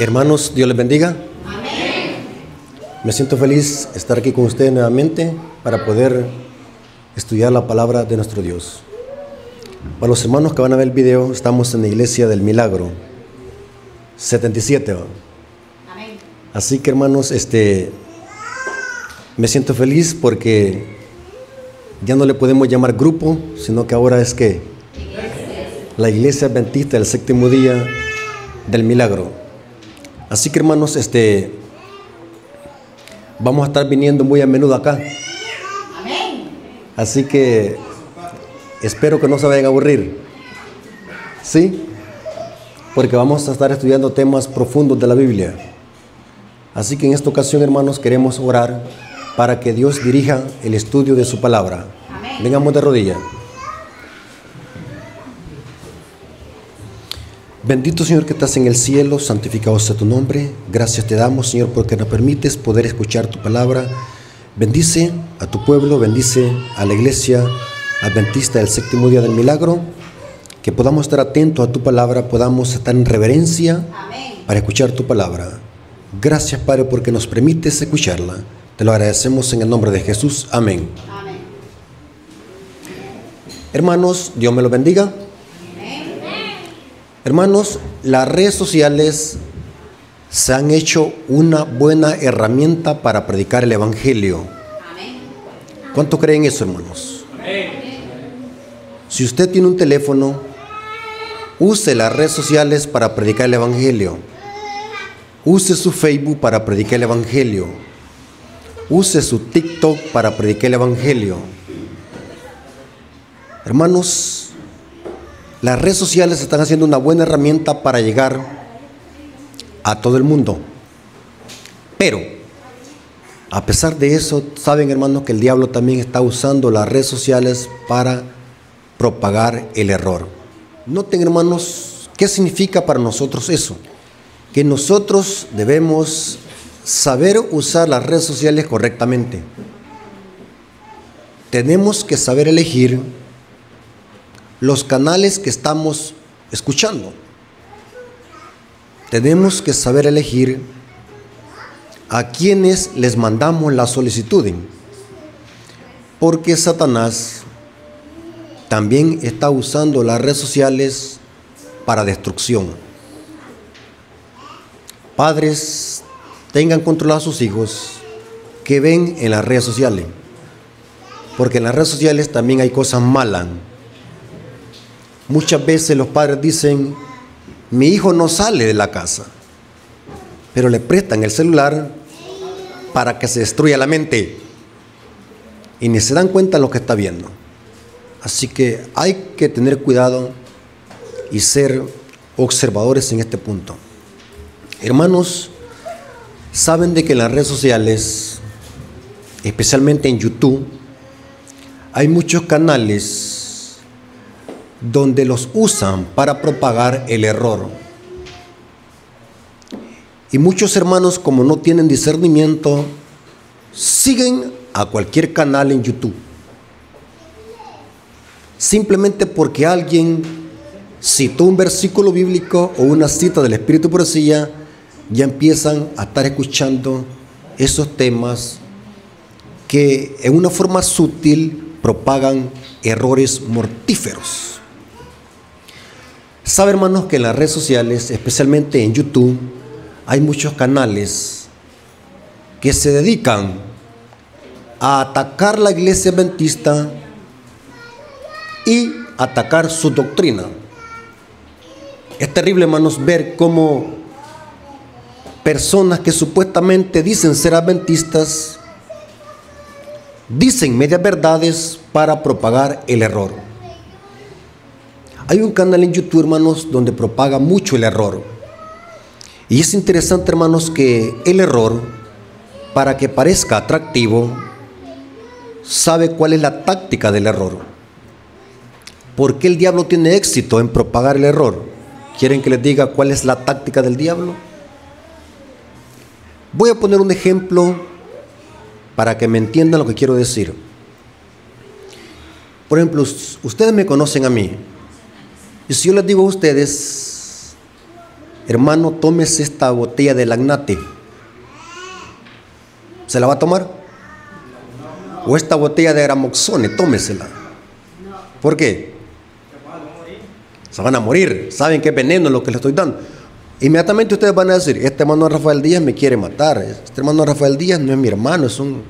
Hermanos, Dios les bendiga. Amén. Me siento feliz de estar aquí con ustedes nuevamente para poder estudiar la palabra de nuestro Dios. Para los hermanos que van a ver el video, estamos en la iglesia del Milagro 77. Amén. Así que hermanos, me siento feliz porque ya no le podemos llamar grupo, sino que ahora es que la iglesia adventista del séptimo día del Milagro. Así que hermanos, vamos a estar viniendo muy a menudo acá. Amén. Así que espero que no se vayan a aburrir. ¿Sí? Porque vamos a estar estudiando temas profundos de la Biblia. Así que en esta ocasión, hermanos, queremos orar para que Dios dirija el estudio de su palabra. Amén. Vengamos de rodillas. Bendito Señor que estás en el cielo, santificado sea tu nombre. Gracias te damos, Señor, porque nos permites poder escuchar tu palabra. Bendice a tu pueblo, bendice a la iglesia adventista del séptimo día del Milagro. Que podamos estar atentos a tu palabra, podamos estar en reverencia Amén. para escuchar tu palabra. Gracias, Padre, porque nos permites escucharla. Te lo agradecemos en el nombre de Jesús. Amén. Amén. Hermanos, Dios me los bendiga. Hermanos, las redes sociales se han hecho una buena herramienta para predicar el Evangelio. Amén. ¿Cuánto creen eso, hermanos? Amén. Si usted tiene un teléfono, use las redes sociales para predicar el Evangelio. Use su Facebook para predicar el Evangelio. Use su TikTok para predicar el Evangelio. Hermanos, las redes sociales están haciendo una buena herramienta para llegar a todo el mundo. Pero, a pesar de eso, saben, hermanos, que el diablo también está usando las redes sociales para propagar el error. Noten, hermanos, ¿qué significa para nosotros eso? Que nosotros debemos saber usar las redes sociales correctamente. Tenemos que saber elegir los canales que estamos escuchando. Tenemos que saber elegir a quienes les mandamos la solicitud, porque Satanás también está usando las redes sociales para destrucción. Padres, tengan controlados a sus hijos que ven en las redes sociales, porque en las redes sociales también hay cosas malas. Muchas veces los padres dicen, mi hijo no sale de la casa, pero le prestan el celular para que se destruya la mente y ni se dan cuenta de lo que está viendo. Así que hay que tener cuidado y ser observadores en este punto. Hermanos, saben de que en las redes sociales, especialmente en YouTube, hay muchos canales donde los usan para propagar el error. Y muchos hermanos, como no tienen discernimiento, siguen a cualquier canal en YouTube. Simplemente porque alguien citó un versículo bíblico o una cita del Espíritu de Profecía, ya empiezan a estar escuchando esos temas que en una forma sutil propagan errores mortíferos. Sabe, hermanos, que en las redes sociales, especialmente en YouTube, hay muchos canales que se dedican a atacar la iglesia adventista y atacar su doctrina. Es terrible, hermanos, ver cómo personas que supuestamente dicen ser adventistas dicen medias verdades para propagar el error. Hay un canal en YouTube, hermanos, donde propaga mucho el error. Y es interesante, hermanos, que el error, para que parezca atractivo, sabe cuál es la táctica del error. ¿Por qué el diablo tiene éxito en propagar el error? ¿Quieren que les diga cuál es la táctica del diablo? Voy a poner un ejemplo para que me entiendan lo que quiero decir. Por ejemplo, ustedes me conocen a mí. Y si yo les digo a ustedes hermano, tómese esta botella de Lagnate. ¿Se la va a tomar? O esta botella de Gramoxone, tómesela. ¿Por qué? Se van a morir. Saben que es veneno lo que le estoy dando. Inmediatamente ustedes van a decir, este hermano Rafael Díaz me quiere matar. Este hermano Rafael Díaz no es mi hermano, es un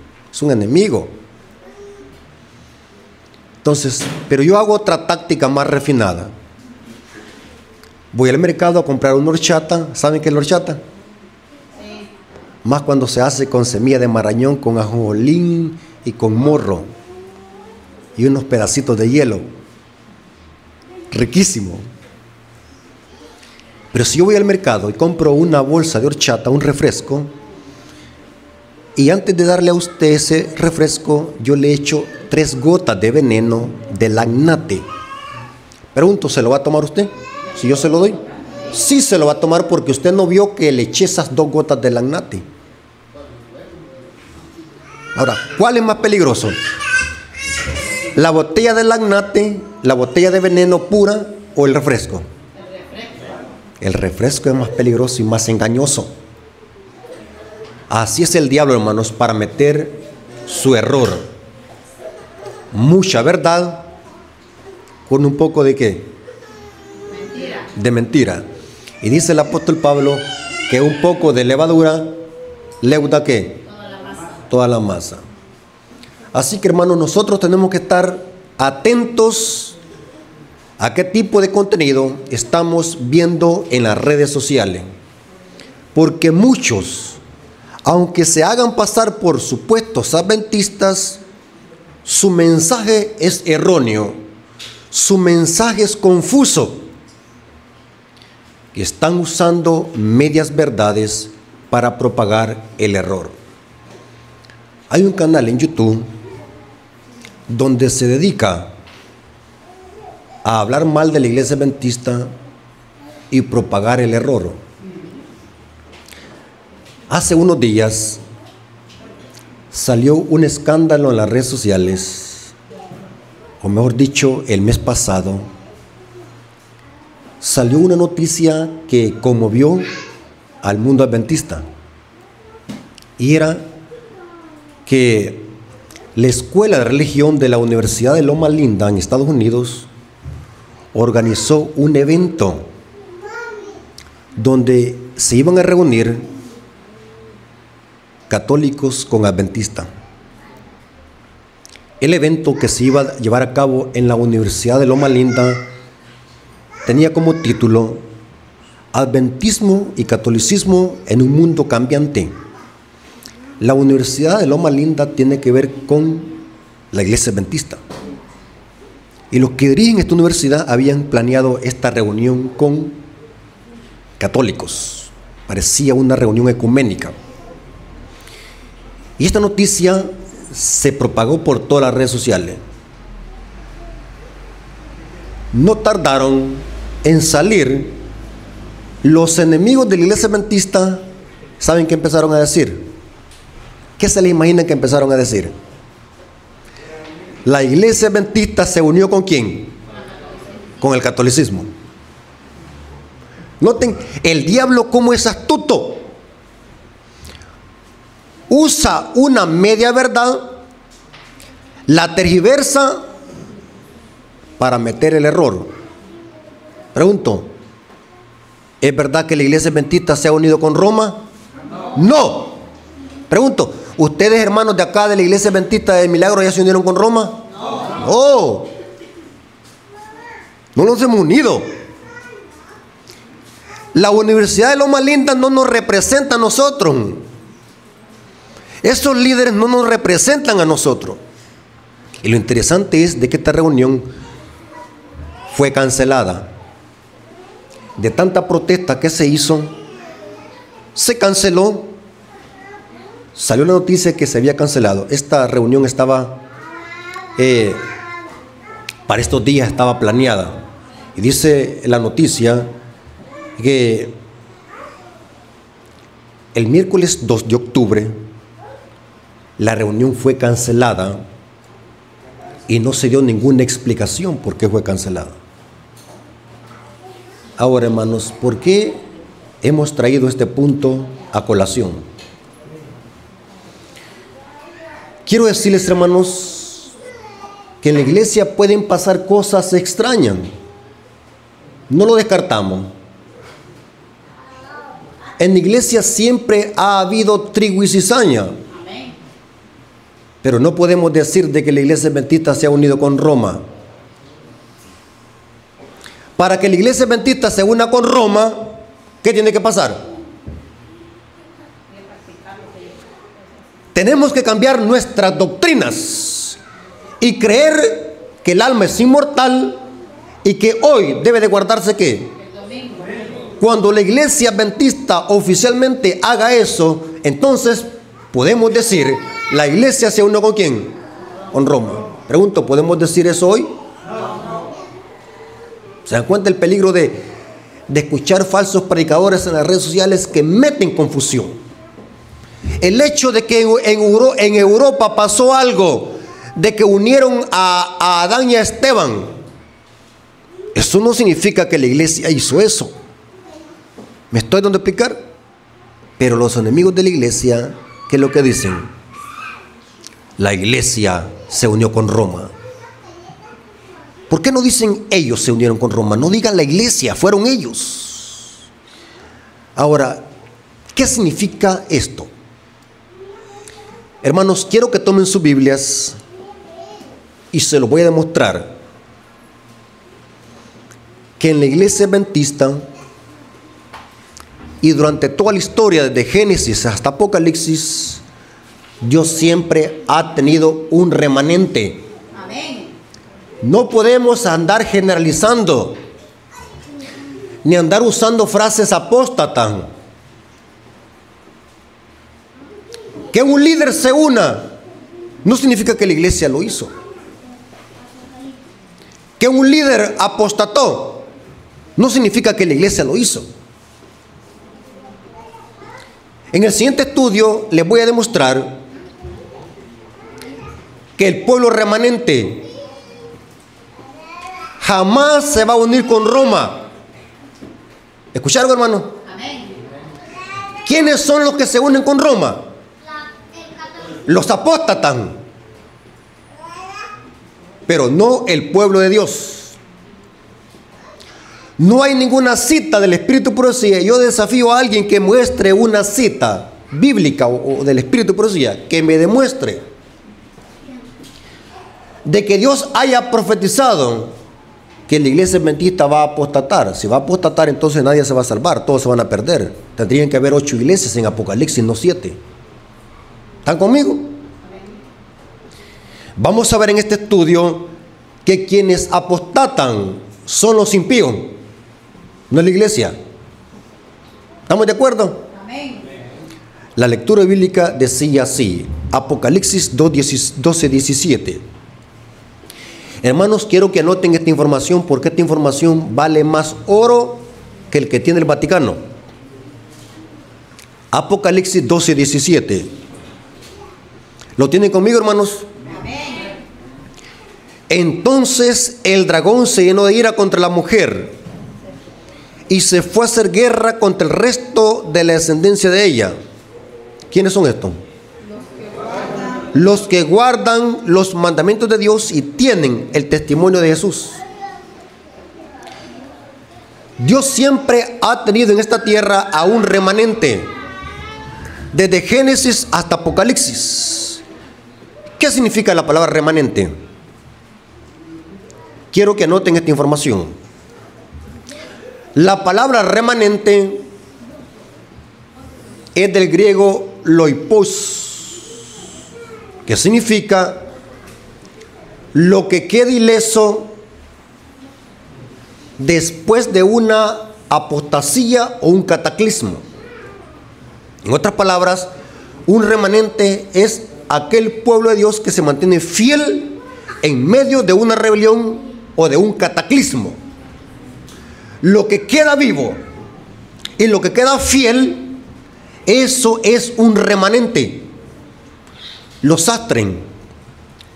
enemigo. Entonces, pero yo hago otra táctica más refinada. Voy al mercado a comprar una horchata. ¿Saben qué es la horchata? Sí. Más cuando se hace con semilla de marañón, con ajonjolín y con morro. Y unos pedacitos de hielo. Riquísimo. Pero si yo voy al mercado y compro una bolsa de horchata, un refresco, y antes de darle a usted ese refresco, yo le echo 3 gotas de veneno de Lagnate. Pregunto, ¿se lo va a tomar usted? Si yo se lo doy. Sí se lo va a tomar porque usted no vio que le eché esas 2 gotas de Lagnate. Ahora, ¿cuál es más peligroso? ¿La botella de Lagnate, la botella de veneno pura o el refresco? El refresco es más peligroso y más engañoso. Así es el diablo, hermanos, para meter su error. Mucha verdad con un poco de ¿qué? Mentira. De mentira. Y dice el apóstol Pablo que un poco de levadura leuda ¿qué? Toda la masa. Toda la masa. Así que, hermanos, nosotros tenemos que estar atentos a qué tipo de contenido estamos viendo en las redes sociales. Porque muchos, aunque se hagan pasar por supuestos adventistas, su mensaje es erróneo, su mensaje es confuso. Y están usando medias verdades para propagar el error. Hay un canal en YouTube donde se dedica a hablar mal de la iglesia adventista y propagar el error. Hace unos días salió un escándalo en las redes sociales, o mejor dicho, el mes pasado, salió una noticia que conmovió al mundo adventista. Y era que la Escuela de Religión de la Universidad de Loma Linda en Estados Unidos organizó un evento donde se iban a reunir católicos con adventistas. El evento que se iba a llevar a cabo en la Universidad de Loma Linda tenía como título Adventismo y Catolicismo en un mundo cambiante. La Universidad de Loma Linda tiene que ver con la iglesia adventista. Y los que dirigen esta universidad habían planeado esta reunión con católicos. Parecía una reunión ecuménica. Y esta noticia se propagó por todas las redes sociales. No tardaron en salir los enemigos de la iglesia adventista. ¿Saben qué empezaron a decir? ¿Qué se les imagina que empezaron a decir? La iglesia adventista se unió ¿con quién? Con el catolicismo. Noten el diablo cómo es astuto. Usa una media verdad, la tergiversa para meter el error. Pregunto, ¿es verdad que la iglesia adventista se ha unido con Roma? No. Pregunto, ¿ustedes, hermanos de acá de la iglesia adventista del Milagro, ya se unieron con Roma? No. No nos hemos unido. La Universidad de Loma Linda no nos representa a nosotros. Esos líderes no nos representan a nosotros. Y lo interesante es de que esta reunión fue cancelada. De tanta protesta que se hizo, se canceló. Salió la noticia que se había cancelado. Esta reunión estaba, para estos días estaba planeada. Y dice la noticia que el miércoles 2 de octubre la reunión fue cancelada y no se dio ninguna explicación por qué fue cancelada. Ahora, hermanos, ¿por qué hemos traído este punto a colación. Quiero decirles, hermanos, que en la iglesia pueden pasar cosas extrañas. No lo descartamos. En la iglesia siempre ha habido trigo y cizaña. Amén. Pero no podemos decir de que la iglesia adventista se ha unido con Roma. Para que la iglesia adventista se una con Roma, ¿qué tiene que pasar? Tenemos que cambiar nuestras doctrinas y creer que el alma es inmortal y que hoy debe de guardarse ¿qué? Cuando la iglesia adventista oficialmente haga eso, entonces podemos decir, la iglesia se unió ¿con quién? Con Roma. Pregunto, ¿podemos decir eso hoy? ¿Se dan cuenta el peligro de escuchar falsos predicadores en las redes sociales que meten confusión? El hecho de que en Europa pasó algo, de que unieron a Adán y a Esteban, eso no significa que la iglesia hizo eso. ¿Me estoy dando a explicar? Pero los enemigos de la iglesia, ¿qué es lo que dicen? La iglesia se unió con Roma. ¿Por qué no dicen ellos se unieron con Roma? No digan la iglesia, fueron ellos. Ahora, ¿qué significa esto? Hermanos, quiero que tomen sus Biblias y se lo voy a demostrar. Que en la iglesia adventista y durante toda la historia, desde Génesis hasta Apocalipsis, Dios siempre ha tenido un remanente. Amén. No podemos andar generalizando, ni andar usando frases apóstatas. Que un líder se una, no significa que la iglesia lo hizo. Que un líder apostató, no significa que la iglesia lo hizo. En el siguiente estudio les voy a demostrar que el pueblo remanente jamás se va a unir con Roma. ¿Escucharon, hermano? Amén. ¿Quiénes son los que se unen con Roma? Los apóstatas. Pero no el pueblo de Dios. No hay ninguna cita del Espíritu de Profecía. Yo desafío a alguien que muestre una cita bíblica o del Espíritu de Profecía, que me demuestre de que Dios haya profetizado que la iglesia adventista va a apostatar. Si va a apostatar, entonces nadie se va a salvar, todos se van a perder. Tendrían que haber 8 iglesias en Apocalipsis, no 7. ¿Están conmigo? Vamos a ver en este estudio que quienes apostatan son los impíos, no es la iglesia. ¿Estamos de acuerdo? Amén. La lectura bíblica decía así, Apocalipsis 12, 17. Hermanos, quiero que anoten esta información porque esta información vale más oro que el que tiene el Vaticano. Apocalipsis 12, 17. ¿Lo tienen conmigo, hermanos? Amén. Entonces el dragón se llenó de ira contra la mujer y se fue a hacer guerra contra el resto de la descendencia de ella. ¿Quiénes son estos? Los que guardan los mandamientos de Dios y tienen el testimonio de Jesús. Dios siempre ha tenido en esta tierra a un remanente, desde Génesis hasta Apocalipsis. ¿Qué significa la palabra remanente? Quiero que anoten esta información. La palabra remanente es del griego loipos, que significa lo que queda ileso después de una apostasía o un cataclismo. En otras palabras, un remanente es aquel pueblo de Dios que se mantiene fiel en medio de una rebelión o de un cataclismo. Lo que queda vivo y lo que queda fiel, eso es un remanente. Los sastres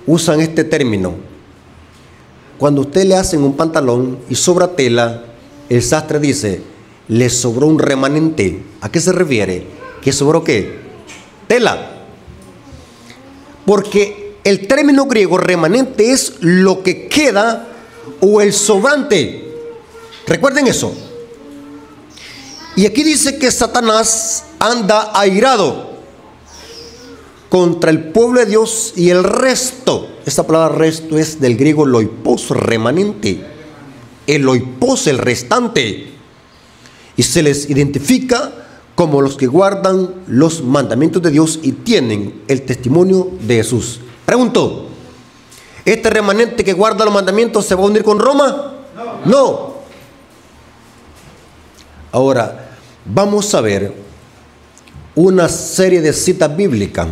usan este término. Cuando usted le hacen un pantalón y sobra tela, el sastre dice, le sobró un remanente. ¿A qué se refiere? ¿Qué sobró qué? Tela. Porque el término griego remanente es lo que queda o el sobrante. Recuerden eso. Y aquí dice que Satanás anda airado contra el pueblo de Dios y el resto. Esta palabra resto es del griego loipos, remanente. El loipos, el restante. Y se les identifica como los que guardan los mandamientos de Dios y tienen el testimonio de Jesús. Pregunto, ¿este remanente que guarda los mandamientos se va a unir con Roma? No. Ahora, vamos a ver una serie de citas bíblicas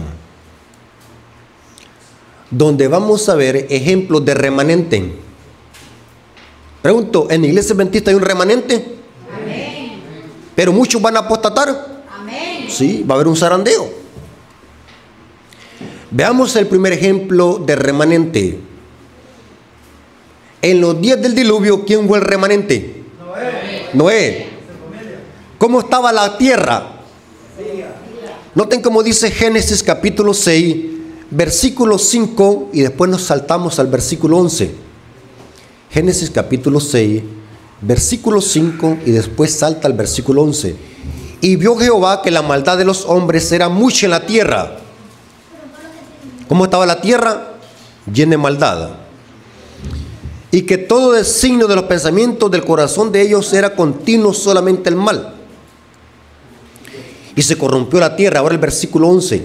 donde vamos a ver ejemplos de remanente. Pregunto, ¿en la iglesia adventista hay un remanente? Amén. Pero muchos van a apostatar. Amén. Sí, va a haber un zarandeo. Veamos el primer ejemplo de remanente. En los días del diluvio, ¿quién fue el remanente? Noé. ¿Cómo estaba la tierra? Noten cómo dice Génesis capítulo 6, versículo 5, y después nos saltamos al versículo 11. Génesis capítulo 6, versículo 5, y después salta al versículo 11. Y vio Jehová que la maldad de los hombres era mucha en la tierra. ¿Cómo estaba la tierra? Llena de maldad. Y que todo designio de los pensamientos del corazón de ellos era continuo solamente el mal. Y se corrompió la tierra. Ahora el versículo 11.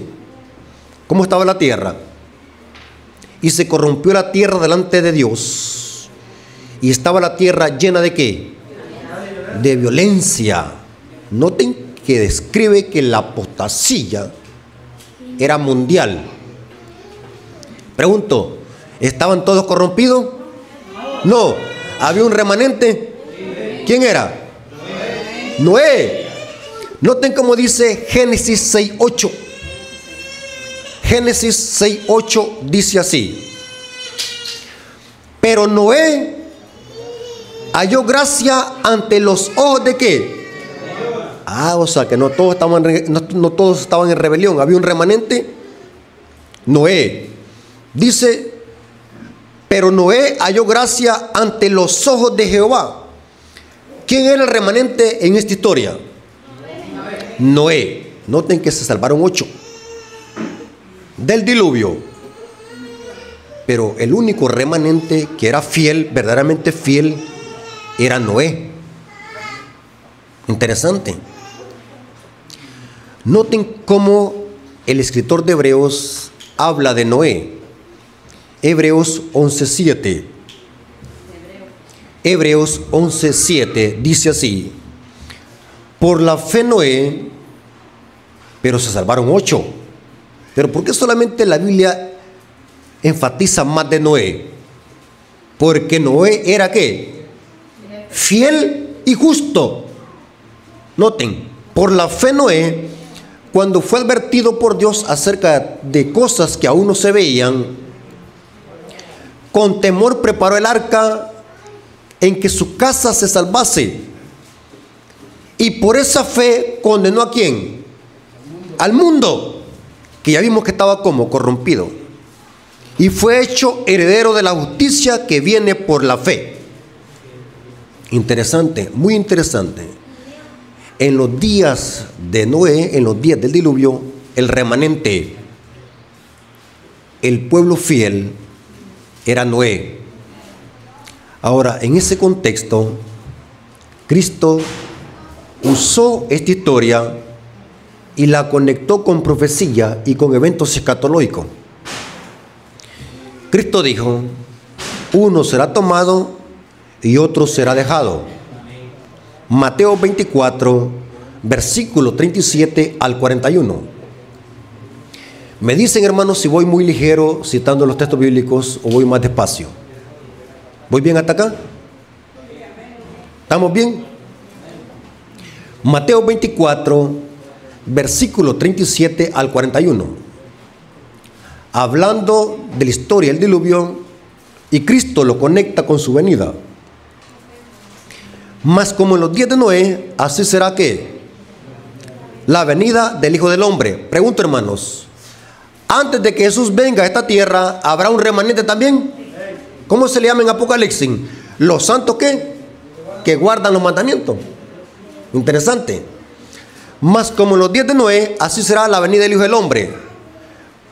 ¿Cómo estaba la tierra? Y se corrompió la tierra delante de Dios. Y estaba la tierra llena de ¿qué? De violencia. Noten que describe que la apostasía era mundial. Pregunto, ¿estaban todos corrompidos? No. ¿Había un remanente? ¿Quién era? Noé. Noten cómo dice Génesis 6:8. Génesis 6:8 dice así: pero Noé halló gracia ante los ojos de ¿qué? O sea que no todos estaban en rebelión. Había un remanente. Noé. Dice, pero Noé halló gracia ante los ojos de Jehová. ¿Quién era el remanente en esta historia? Noé. Noten que se salvaron 8 del diluvio. Pero el único remanente que era fiel, verdaderamente fiel, era Noé. Interesante. Noten cómo el escritor de Hebreos habla de Noé. Hebreos 11:7. Hebreos 11:7 dice así: por la fe Noé, pero se salvaron 8. Pero ¿por qué solamente la Biblia enfatiza más de Noé? Porque Noé era ¿qué? Fiel y justo. Noten, por la fe Noé, cuando fue advertido por Dios acerca de cosas que aún no se veían, con temor preparó el arca en que su casa se salvase. Y por esa fe condenó ¿a quién? Al mundo, que ya vimos que estaba como corrompido. Y fue hecho heredero de la justicia que viene por la fe. Interesante, muy interesante. En los días de Noé, en los días del diluvio, el remanente, el pueblo fiel, era Noé. Ahora, en ese contexto, Cristo usó esta historia y la conectó con profecía y con eventos escatológicos. Cristo dijo: uno será tomado y otro será dejado. Mateo 24, versículo 37 al 41. Me dicen, hermanos, si voy muy ligero citando los textos bíblicos o voy más despacio. ¿Voy bien hasta acá? ¿Estamos bien? Mateo 24, versículo 37 al 41. Hablando de la historia del diluvio, y Cristo lo conecta con su venida. Mas como en los días de Noé, así será que la venida del Hijo del Hombre. Pregunto, hermanos, antes de que Jesús venga a esta tierra, ¿habrá un remanente también? ¿Cómo se le llama en Apocalipsis? Los santos que guardan los mandamientos. Interesante. Mas como en los días de Noé, así será la venida del Hijo del Hombre.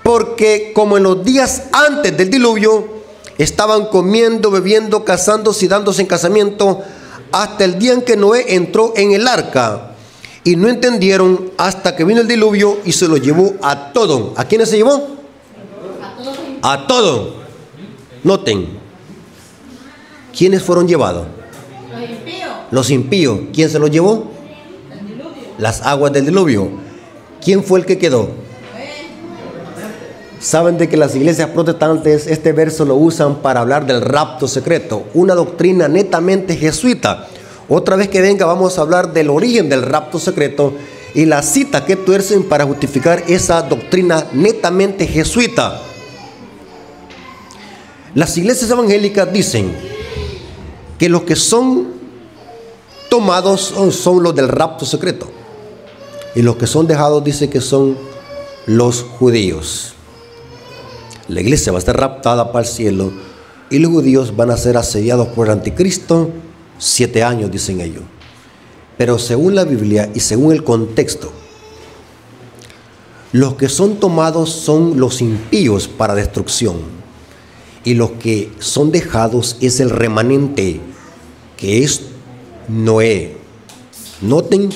Porque como en los días antes del diluvio, estaban comiendo, bebiendo, casándose y dándose en casamiento, hasta el día en que Noé entró en el arca. Y no entendieron hasta que vino el diluvio y se lo llevó a todo. ¿A quiénes se llevó? A todo. Noten. ¿Quiénes fueron llevados? Los impíos. Los impíos. ¿Quién se los llevó? El diluvio. Las aguas del diluvio. ¿Quién fue el que quedó? Saben de que las iglesias protestantes este verso lo usan para hablar del rapto secreto, una doctrina netamente jesuita. Otra vez que venga vamos a hablar del origen del rapto secreto y la cita que tuercen para justificar esa doctrina netamente jesuita. Las iglesias evangélicas dicen que los que son tomados son los del rapto secreto y los que son dejados dice que son los judíos. La iglesia va a estar raptada para el cielo y los judíos van a ser asediados por el anticristo 7 años, dicen ellos. Pero según la Biblia y según el contexto, los que son tomados son los impíos para destrucción y los que son dejados es el remanente, que es Noé. Noten,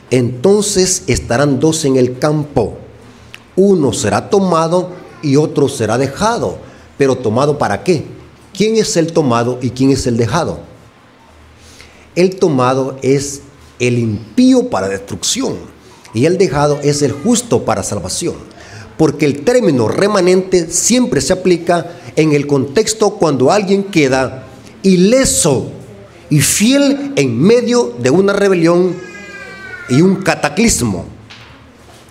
entonces estarán dos en el campo, uno será tomado y otro será dejado. Pero tomado ¿para qué? ¿Quién es el tomado y quién es el dejado? El tomado es el impío para destrucción y el dejado es el justo para salvación, porque el término remanente siempre se aplica en el contexto cuando alguien queda ileso y fiel en medio de una rebelión y un cataclismo.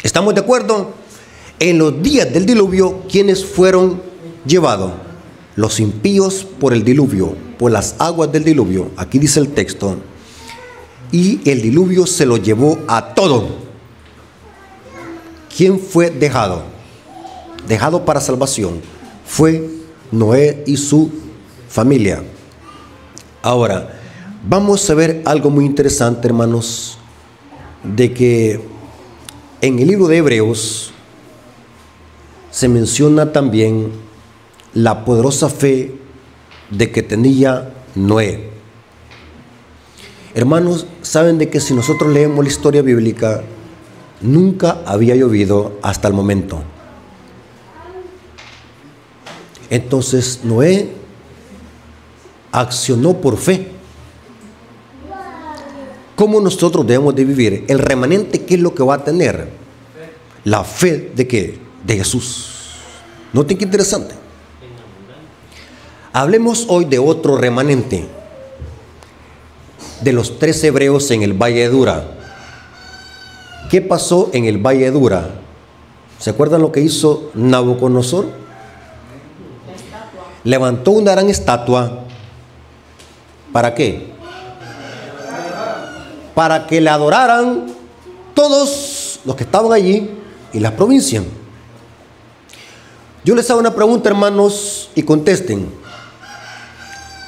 ¿Estamos de acuerdo? En los días del diluvio, ¿quiénes fueron llevados? Los impíos por el diluvio, por las aguas del diluvio. Aquí dice el texto. Y el diluvio se lo llevó a todo. ¿Quién fue dejado? Dejado para salvación. Fue Noé y su familia. Ahora, vamos a ver algo muy interesante, hermanos, de que en el libro de Hebreos se menciona también la poderosa fe de que tenía Noé. Hermanos, saben de que si nosotros leemos la historia bíblica, nunca había llovido hasta el momento. Entonces Noé accionó por fe. ¿Cómo nosotros debemos de vivir? El remanente, ¿qué es lo que va a tener? La fe ¿de qué? De Jesús. Noten qué interesante. Hablemos hoy de otro remanente, de los 3 hebreos en el Valle de Dura. ¿Qué pasó en el Valle de Dura? ¿Se acuerdan lo que hizo Nabucodonosor? Levantó una gran estatua. ¿Para qué? Para que le adoraran todos los que estaban allí y las provincias. Yo les hago una pregunta, hermanos, y contesten.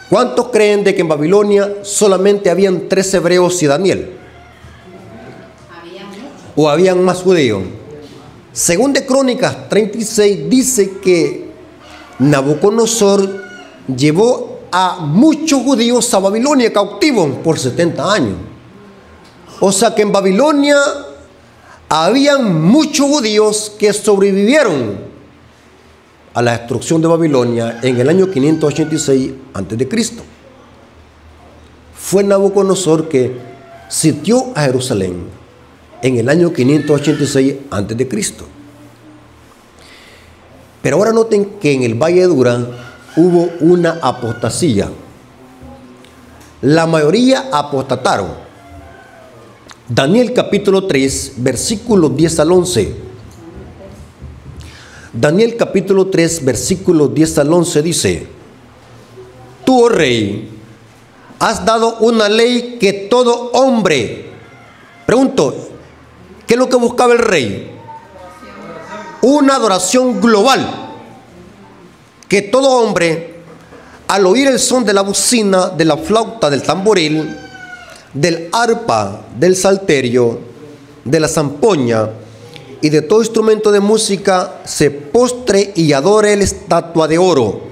¿Cuántos creen de que en Babilonia solamente habían 3 hebreos y Daniel? ¿O habían más judíos? Según de Crónicas 36 dice que Nabucodonosor llevó a muchos judíos a Babilonia cautivos por 70 años. O sea que en Babilonia habían muchos judíos que sobrevivieron a la destrucción de Babilonia en el año 586 a.C. Fue Nabucodonosor que sitió a Jerusalén en el año 586 a.C. Pero ahora noten que en el Valle de Dura hubo una apostasía. La mayoría apostataron. Daniel capítulo 3, versículos 10 al 11. Daniel capítulo 3, versículos 10 al 11 dice: Tú, oh rey, has dado una ley que todo hombre, pregunto, ¿qué es lo que buscaba el rey? Una adoración global, que todo hombre, al oír el son de la bocina, de la flauta, del tamboril, del arpa, del salterio, de la zampoña y de todo instrumento de música, se postre y adore la estatua de oro.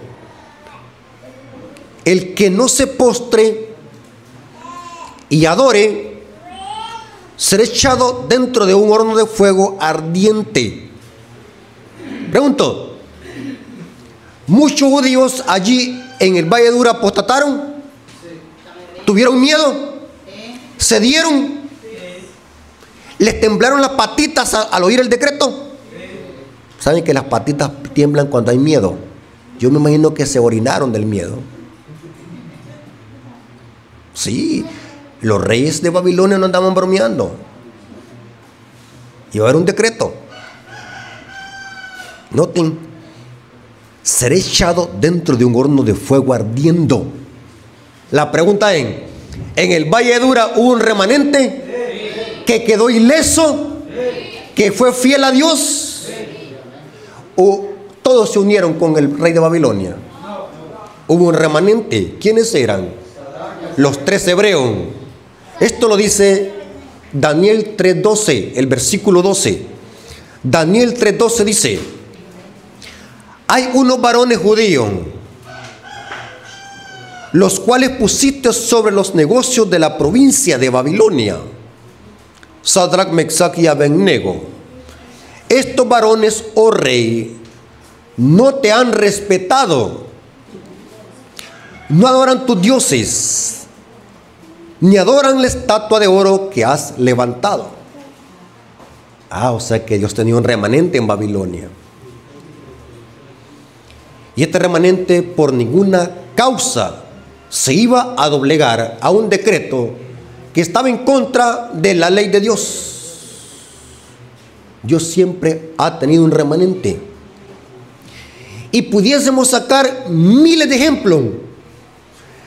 El que no se postre y adore será echado dentro de un horno de fuego ardiente. Pregunto, ¿muchos judíos allí en el Valle de Dura apostataron? ¿Tuvieron miedo? ¿Cedieron? ¿Les temblaron las patitas al oír el decreto? ¿Saben que las patitas tiemblan cuando hay miedo? Yo me imagino que se orinaron del miedo. Sí, los reyes de Babilonia no andaban bromeando. Iba a haber un decreto. Noten, seré echado dentro de un horno de fuego ardiendo. La pregunta es, ¿en el Valle de Dura hubo un remanente que quedó ileso, que fue fiel a Dios? ¿O todos se unieron con el rey de Babilonia? Hubo un remanente. ¿Quiénes eran? Los 3 hebreos. Esto lo dice Daniel 3:12, el versículo 12. Daniel 3:12 dice: hay unos varones judíos, los cuales pusiste sobre los negocios de la provincia de Babilonia, Sadrach, Mesach y Abednego. Estos varones, oh rey, no te han respetado, no adoran tus dioses, ni adoran la estatua de oro que has levantado. O sea que Dios tenía un remanente en Babilonia. Y este remanente por ninguna causa se iba a doblegar a un decreto que estaba en contra de la ley de Dios. Dios siempre ha tenido un remanente. Y pudiésemos sacar miles de ejemplos.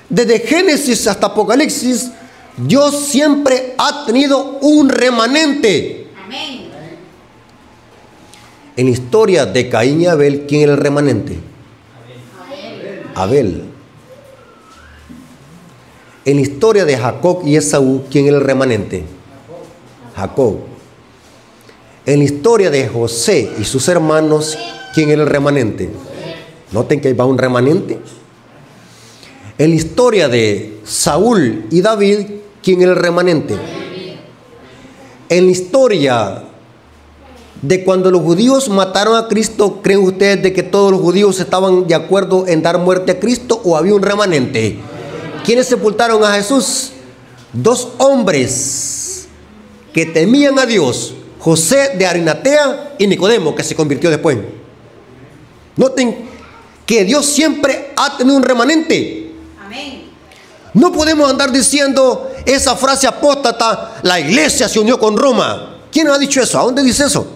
Desde Génesis hasta Apocalipsis, Dios siempre ha tenido un remanente. Amén. En la historia de Caín y Abel, ¿quién era el remanente? Abel. En la historia de Jacob y Esaú, ¿quién era el remanente? Jacob. En la historia de José y sus hermanos, ¿quién era el remanente? Noten que va un remanente. En la historia de Saúl y David, ¿quién era el remanente? En la historia de cuando los judíos mataron a Cristo, ¿creen ustedes de que todos los judíos estaban de acuerdo en dar muerte a Cristo o había un remanente? ¿Quiénes sepultaron a Jesús? 2 hombres que temían a Dios, José de Arimatea y Nicodemo, que se convirtió después. Noten que Dios siempre ha tenido un remanente. Amén. No podemos andar diciendo esa frase apóstata, la iglesia se unió con Roma. ¿Quién ha dicho eso? ¿A dónde dice eso?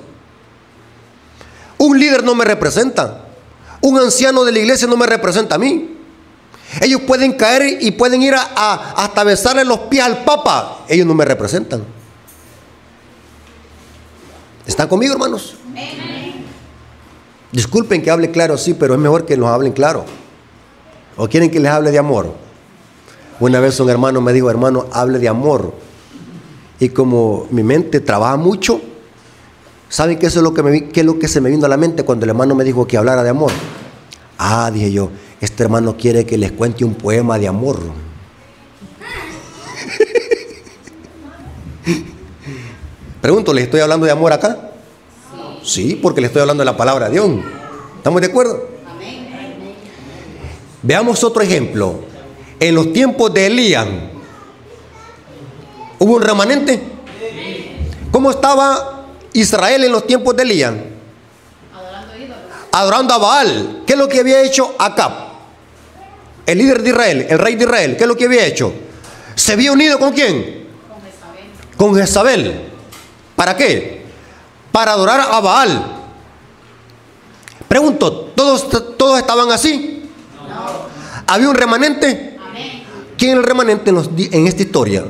Un líder no me representa. Un anciano de la iglesia no me representa a mí. Ellos pueden caer y pueden ir hasta besarle los pies al Papa. Ellos no me representan. ¿Están conmigo, hermanos? Amén. Disculpen que hable claro, sí, pero es mejor que nos hablen claro. ¿O quieren que les hable de amor? Una vez un hermano me dijo: hermano, hable de amor. Y como mi mente trabaja mucho, ¿saben qué es lo que se me vino a la mente cuando el hermano me dijo que hablara de amor? Dije yo, este hermano quiere que les cuente un poema de amor. Pregunto, ¿les estoy hablando de amor acá? Sí, porque le estoy hablando de la palabra de Dios. ¿Estamos de acuerdo? Amén. Veamos otro ejemplo. En los tiempos de Elías, ¿hubo un remanente? ¿Cómo estaba Israel en los tiempos de Elías? Adorando ídolos. Adorando a Baal. ¿Qué es lo que había hecho Acab? El líder de Israel, el rey de Israel. ¿Qué es lo que había hecho? ¿Se había unido con quién? Con Jezabel. ¿Para qué? Para adorar a Baal. Pregunto, ¿todos estaban así? No. ¿Había un remanente? Amén. ¿Quién es el remanente en esta historia?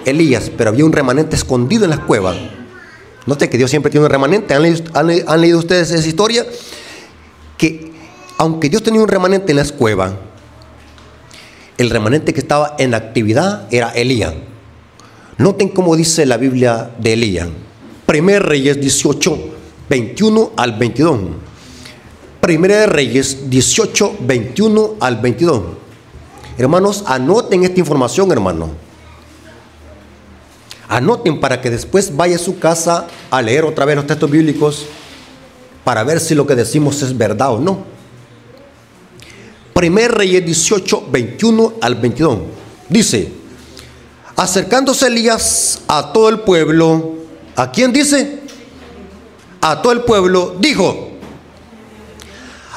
Elías, pero había un remanente escondido en las cuevas. Noten que Dios siempre tiene un remanente. ¿Han leído ustedes esa historia? Que aunque Dios tenía un remanente en las cuevas, el remanente que estaba en actividad era Elías. Noten cómo dice la Biblia de Elías. 1 Reyes 18, 21 al 22. 1 Reyes 18, 21 al 22. Hermanos, anoten esta información, hermanos. Anoten para que después vaya a su casa a leer otra vez los textos bíblicos para ver si lo que decimos es verdad o no. 1 Reyes 18, 21 al 22. Dice: acercándose Elías a todo el pueblo, ¿a quién dice? A todo el pueblo, dijo: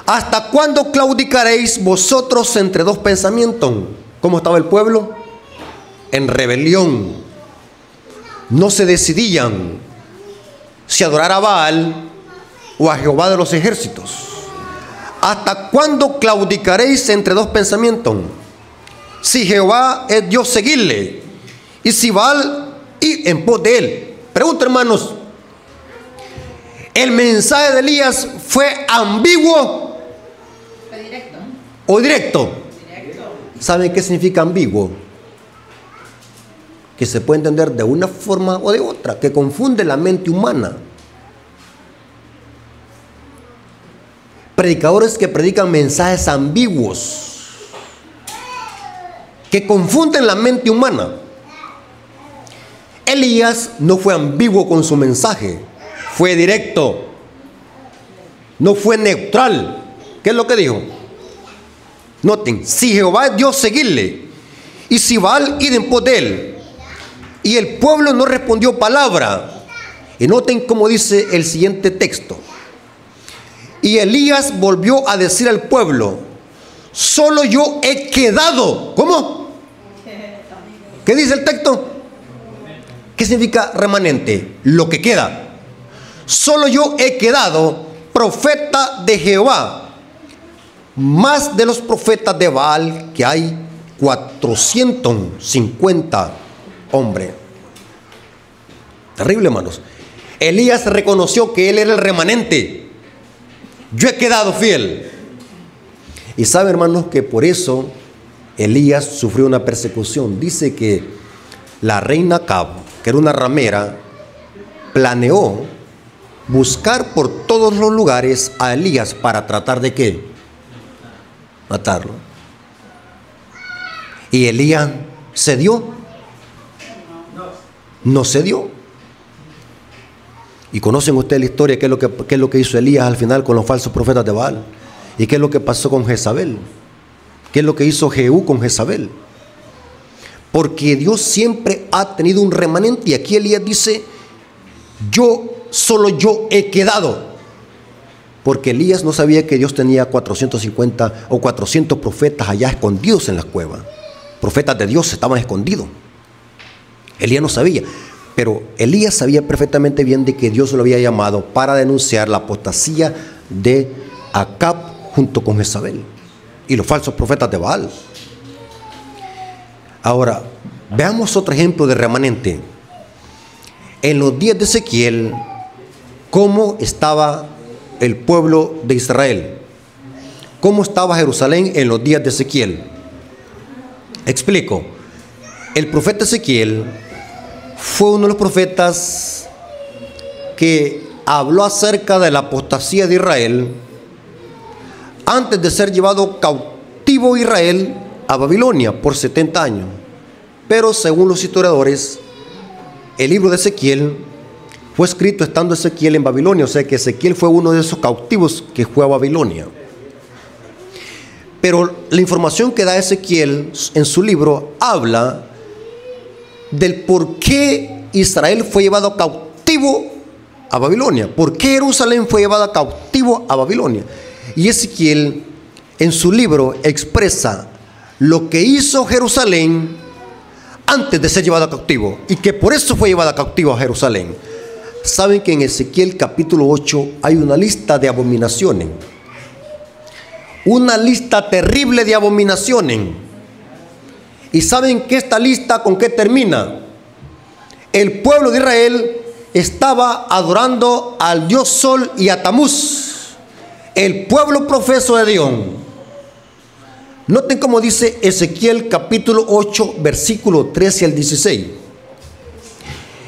¿hasta cuándo claudicaréis vosotros entre dos pensamientos? ¿Cómo estaba el pueblo? En rebelión. No se decidían si adorar a Baal o a Jehová de los ejércitos. ¿Hasta cuándo claudicaréis entre dos pensamientos? Si Jehová es Dios, seguidle, y si Baal, id en pos de él. Pregunta, hermanos, ¿el mensaje de Elías fue ambiguo o directo? ¿Saben qué significa ambiguo? Que se puede entender de una forma o de otra, que confunde la mente humana. Predicadores que predican mensajes ambiguos, que confunden la mente humana. Elías no fue ambiguo con su mensaje, fue directo, no fue neutral. ¿Qué es lo que dijo? Noten: si Jehová es Dios, seguidle, y si Baal, id en pos de él. Y el pueblo no respondió palabra. Y noten cómo dice el siguiente texto: y Elías volvió a decir al pueblo: solo yo he quedado. ¿Cómo? ¿Qué dice el texto? ¿Qué significa remanente? Lo que queda. Solo yo he quedado profeta de Jehová, más de los profetas de Baal, que hay 450 hombres. Terrible, hermanos. Elías reconoció que él era el remanente. Yo he quedado fiel. Y sabe, hermanos, que por eso Elías sufrió una persecución. Dice que la reina Acab, que era una ramera, planeó buscar por todos los lugares a Elías para tratar de ¿qué? Matarlo. Y Elías cedió. No cedió. Y conocen ustedes la historia, qué es lo que hizo Elías al final con los falsos profetas de Baal. Y qué es lo que pasó con Jezabel. Qué es lo que hizo Jehú con Jezabel. Porque Dios siempre ha tenido un remanente. Y aquí Elías dice: solo yo he quedado. Porque Elías no sabía que Dios tenía 450 o 400 profetas allá escondidos en las cuevas. Profetas de Dios estaban escondidos. Elías no sabía. Pero Elías sabía perfectamente bien de que Dios lo había llamado para denunciar la apostasía de Acab junto con Jezabel y los falsos profetas de Baal. Ahora, veamos otro ejemplo de remanente. En los días de Ezequiel, ¿cómo estaba el pueblo de Israel? ¿Cómo estaba Jerusalén en los días de Ezequiel? Explico. El profeta Ezequiel fue uno de los profetas que habló acerca de la apostasía de Israel antes de ser llevado cautivo Israel a Babilonia por 70 años. Pero según los historiadores, el libro de Ezequiel fue escrito estando Ezequiel en Babilonia. O sea que Ezequiel fue uno de esos cautivos que fue a Babilonia. Pero la información que da Ezequiel en su libro habla del por qué Israel fue llevado cautivo a Babilonia. ¿Por qué Jerusalén fue llevada cautivo a Babilonia? Y Ezequiel en su libro expresa lo que hizo Jerusalén antes de ser llevado cautivo y que por eso fue llevada cautivo a Jerusalén. Saben que en Ezequiel capítulo 8 hay una lista de abominaciones. Una lista terrible de abominaciones. ¿Y saben qué esta lista con qué termina? El pueblo de Israel estaba adorando al dios Sol y a Tamuz, el pueblo profeso de Dios. Noten cómo dice Ezequiel capítulo 8, versículo 13 al 16.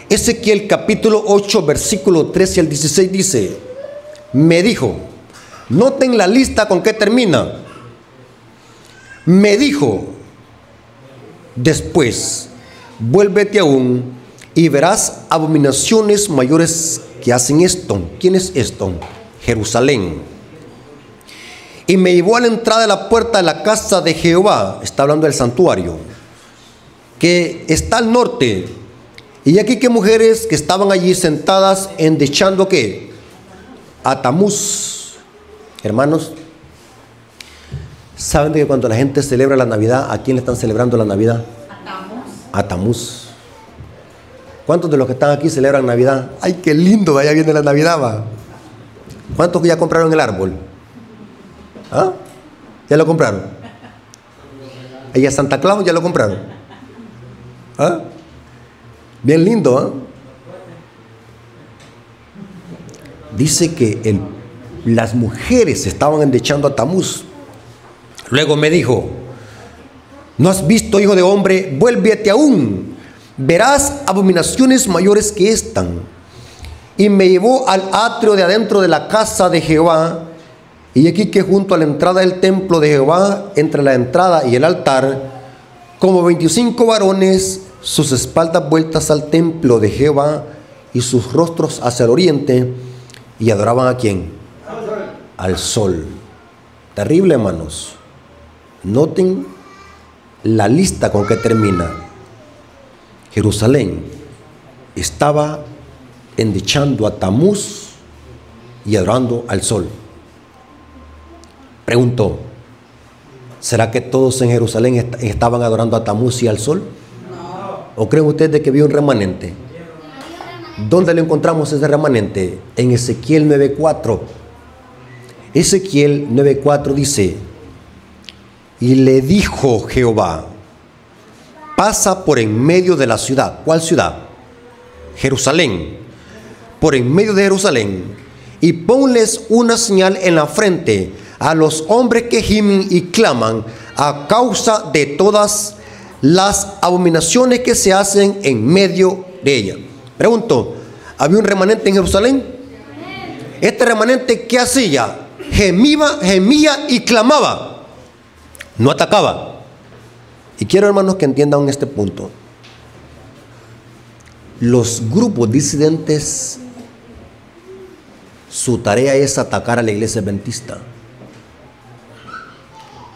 Ezequiel capítulo 8, versículo 13 al 16 dice, me dijo, noten la lista con qué termina. Me dijo, después, vuélvete aún y verás abominaciones mayores que hacen esto. ¿Quién es esto? Jerusalén. Y me llevó a la entrada de la puerta de la casa de Jehová, está hablando del santuario, que está al norte. Y aquí que mujeres que estaban allí sentadas endechando ¿qué? A Tamuz. Hermanos, ¿saben de que cuando la gente celebra la Navidad, a quién le están celebrando la Navidad? A Tamuz. ¿Cuántos de los que están aquí celebran Navidad? ¡Ay, qué lindo! Vaya viene la Navidad, va. ¿Cuántos que ya compraron el árbol? ¿Ah? ¿Ya lo compraron? ¿Y a Santa Claus ya lo compraron? ¿Ah? Bien lindo, ¿ah? Dice que las mujeres estaban endechando a Tamuz. Luego me dijo, ¿no has visto, hijo de hombre? Vuélvete aún, verás abominaciones mayores que esta. Y me llevó al atrio de adentro de la casa de Jehová, y aquí que junto a la entrada del templo de Jehová, entre la entrada y el altar, como 25 varones, sus espaldas vueltas al templo de Jehová y sus rostros hacia el oriente, y adoraban ¿a quién? Al sol. Terrible, hermanos. Noten la lista con que termina. Jerusalén estaba endechando a Tamuz y adorando al sol. Pregunto, ¿será que todos en Jerusalén estaban adorando a Tamuz y al sol? ¿O creen ustedes de que había un remanente? ¿Dónde le encontramos ese remanente? En Ezequiel 9:4. Ezequiel 9:4 dice, y le dijo Jehová, pasa por en medio de la ciudad. ¿Cuál ciudad? Jerusalén. Por en medio de Jerusalén, y ponles una señal en la frente a los hombres que gimen y claman a causa de todas las abominaciones que se hacen en medio de ella. Pregunto, ¿había un remanente en Jerusalén? Este remanente, ¿qué hacía? Gemía y clamaba, no atacaba. Y quiero, hermanos, que entiendan este punto. Los grupos disidentes, su tarea es atacar a la iglesia adventista.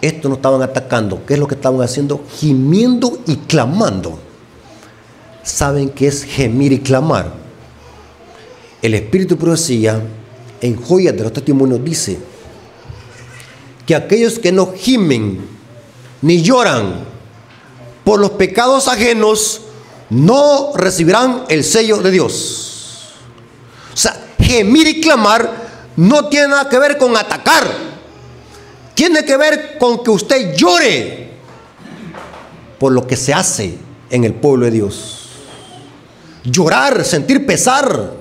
Estos no estaban atacando. ¿Qué es lo que estaban haciendo? Gimiendo y clamando. ¿Saben qué es gemir y clamar? El Espíritu de Profecía, en Joyas de los Testimonios, dice que aquellos que no gimen ni lloran por los pecados ajenos no recibirán el sello de Dios. O sea, gemir y clamar no tiene nada que ver con atacar. Tiene que ver con que usted llore por lo que se hace en el pueblo de Dios. Llorar, sentir pesar.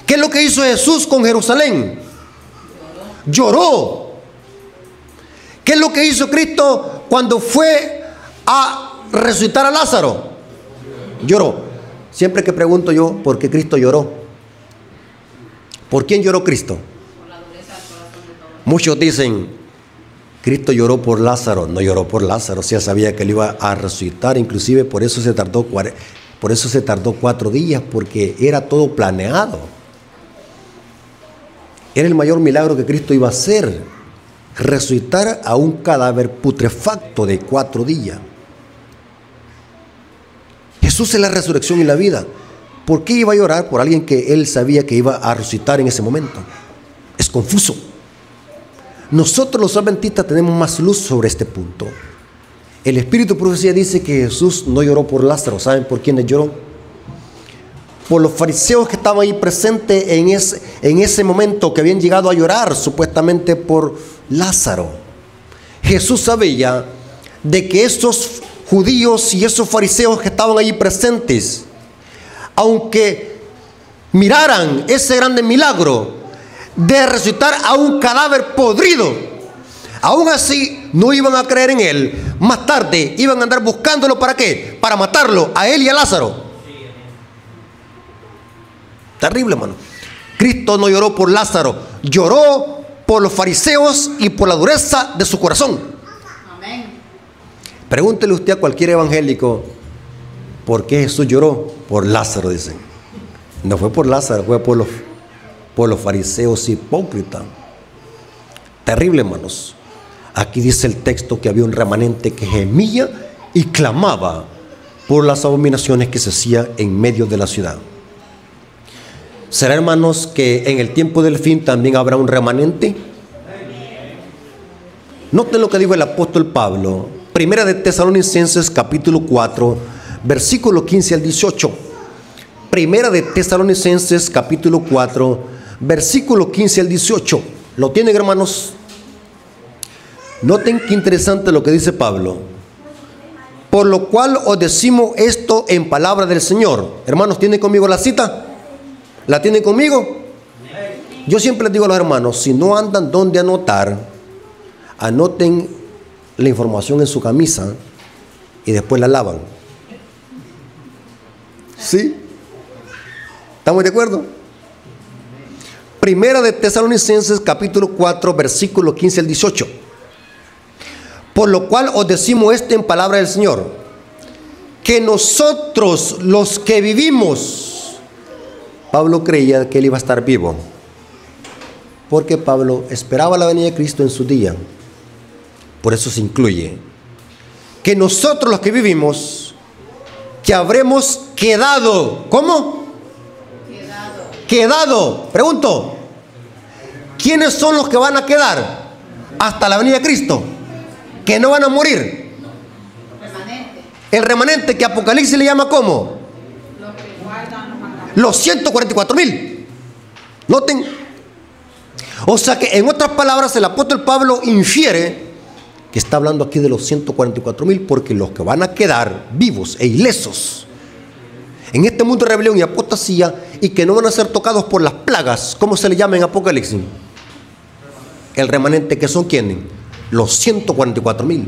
¿Qué es lo que hizo Jesús con Jerusalén? Lloró. ¿Qué es lo que hizo Cristo cuando fue a resucitar a Lázaro? Lloró. Siempre que pregunto yo, ¿por qué Cristo lloró? ¿Por quién lloró Cristo? Muchos dicen, Cristo lloró por Lázaro. No lloró por Lázaro, ya sabía que él iba a resucitar. Inclusive por eso se tardó 4 días, porque era todo planeado. Era el mayor milagro que Cristo iba a hacer, resucitar a un cadáver putrefacto de 4 días. Jesús es la resurrección y la vida. ¿Por qué iba a llorar por alguien que él sabía que iba a resucitar en ese momento? Es confuso. Nosotros los adventistas tenemos más luz sobre este punto. El Espíritu de Profecía dice que Jesús no lloró por Lázaro. ¿Saben por quiénes lloró? Por los fariseos que estaban ahí presentes en ese momento, que habían llegado a llorar supuestamente por Lázaro. Jesús sabía de que esos judíos y esos fariseos que estaban allí presentes, aunque miraran ese grande milagro de resucitar a un cadáver podrido, aún así no iban a creer en él. Más tarde iban a andar buscándolo. ¿Para qué? Para matarlo, a él y a Lázaro. Terrible, hermano. Cristo no lloró por Lázaro, lloró por los fariseos y por la dureza de su corazón. Amén. Pregúntele usted a cualquier evangélico por qué Jesús lloró. Por Lázaro, dicen. No fue por Lázaro, fue por los fariseos hipócritas. Terrible, hermanos. Aquí dice el texto que había un remanente que gemía y clamaba por las abominaciones que se hacían en medio de la ciudad. ¿Será, hermanos, que en el tiempo del fin también habrá un remanente? Noten lo que dijo el apóstol Pablo. Primera de Tesalonicenses capítulo 4, versículo 15 al 18. Primera de Tesalonicenses capítulo 4, versículo 15 al 18. ¿Lo tienen, hermanos? Noten qué interesante lo que dice Pablo. Por lo cual os decimos esto en palabra del Señor. Hermanos, ¿tienen conmigo la cita? ¿La tienen conmigo? Yo siempre les digo a los hermanos, si no andan donde anotar, anoten la información en su camisa y después la lavan. ¿Sí? ¿Estamos de acuerdo? Primera de Tesalonicenses capítulo 4, versículo 15 al 18. Por lo cual os decimos esto en palabra del Señor, que nosotros los que vivimos. Pablo creía que él iba a estar vivo, porque Pablo esperaba la venida de Cristo en su día. Por eso se incluye que nosotros los que vivimos, que habremos quedado. ¿Cómo? Quedado. Pregunto, ¿quiénes son los que van a quedar hasta la venida de Cristo? Que no van a morir. El remanente, que Apocalipsis le llama ¿cómo? Los 144,000. Noten. O sea que en otras palabras el apóstol Pablo infiere que está hablando aquí de los 144,000, porque los que van a quedar vivos e ilesos en este mundo de rebelión y apostasía, y que no van a ser tocados por las plagas, ¿cómo se le llama en Apocalipsis? El remanente, que son ¿quiénes? Los 144,000.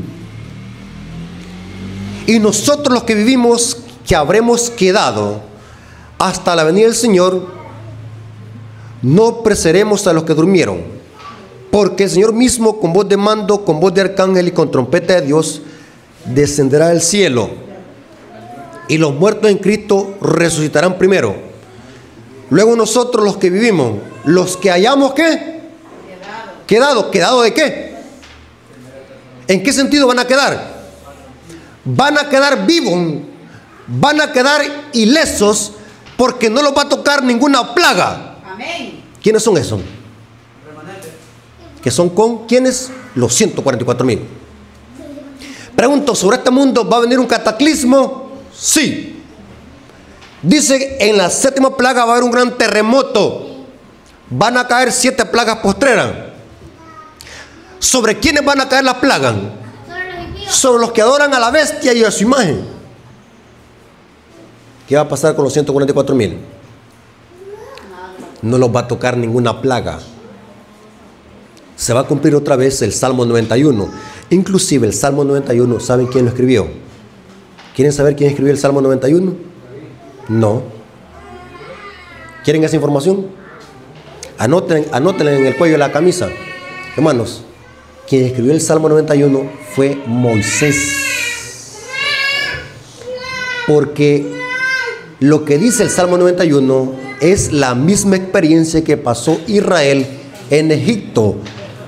Y nosotros los que vivimos, que habremos quedado hasta la venida del Señor, no precederemos a los que durmieron, porque el Señor mismo, con voz de mando, con voz de arcángel y con trompeta de Dios, descenderá del cielo, y los muertos en Cristo resucitarán primero. Luego nosotros los que vivimos, los que hayamos ¿qué? ¿Quedado de qué? ¿En qué sentido van a quedar? Van a quedar vivos, van a quedar ilesos, porque no los va a tocar ninguna plaga. Amén. ¿Quiénes son esos? Que son con ¿quiénes? Los 144,000. Pregunto, ¿sobre este mundo va a venir un cataclismo? Sí. Dice, en la séptima plaga va a haber un gran terremoto. Van a caer 7 plagas postreras. ¿Sobre quiénes van a caer las plagas? Sobre los que adoran a la bestia y a su imagen. ¿Qué va a pasar con los 144,000? No los va a tocar ninguna plaga. Se va a cumplir otra vez el Salmo 91. Inclusive el Salmo 91, ¿saben quién lo escribió? ¿Quieren saber quién escribió el Salmo 91? No. ¿Quieren esa información? Anótenla en el cuello de la camisa. Hermanos, quien escribió el Salmo 91 fue Moisés. Porque lo que dice el Salmo 91 es la misma experiencia que pasó Israel en Egipto,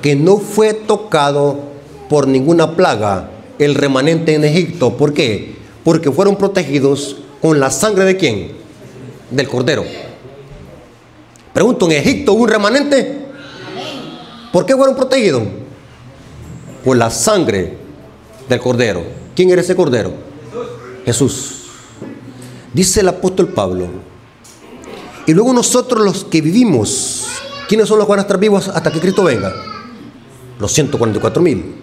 que no fue tocado por ninguna plaga el remanente en Egipto. ¿Por qué? Porque fueron protegidos con la sangre ¿de quién? Del Cordero. Pregunto, ¿en Egipto hubo un remanente? ¿Por qué fueron protegidos? Por la sangre del Cordero. ¿Quién era ese Cordero? Jesús. Dice el apóstol Pablo. Y luego nosotros los que vivimos, ¿quiénes son los que van a estar vivos hasta que Cristo venga? Los 144,000.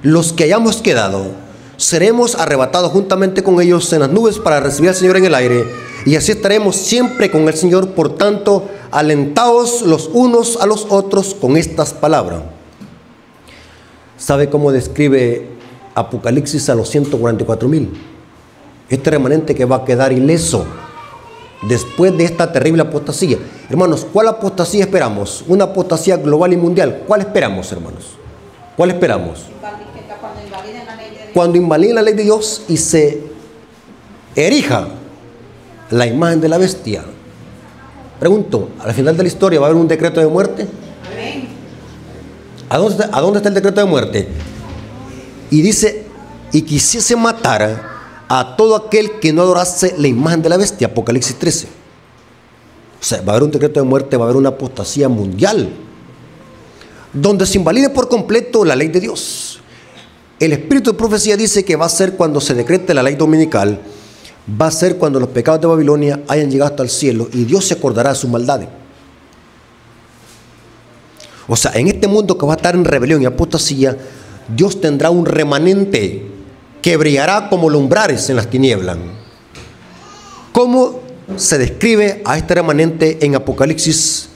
Los que hayamos quedado, seremos arrebatados juntamente con ellos en las nubes para recibir al Señor en el aire, y así estaremos siempre con el Señor. Por tanto, alentaos los unos a los otros con estas palabras. ¿Sabe cómo describe Apocalipsis a los 144,000? Este remanente que va a quedar ileso después de esta terrible apostasía. Hermanos, ¿cuál apostasía esperamos? Una apostasía global y mundial. ¿Cuál esperamos, hermanos? ¿Cuál esperamos? Cuando invaliden la ley de Dios y se erija la imagen de la bestia. Pregunto, ¿al final de la historia va a haber un decreto de muerte? Amén. ¿A dónde está el decreto de muerte? Y dice, y quisiese matar a todo aquel que no adorase la imagen de la bestia. Apocalipsis 13. O sea, va a haber un decreto de muerte, va a haber una apostasía mundial, donde se invalide por completo la ley de Dios. El espíritu de profecía dice que va a ser cuando se decrete la ley dominical, va a ser cuando los pecados de Babilonia hayan llegado hasta el cielo y Dios se acordará de sus maldades. O sea, en este mundo que va a estar en rebelión y apostasía, Dios tendrá un remanente que brillará como lumbrares en las tinieblas. ¿Cómo se describe a este remanente en Apocalipsis?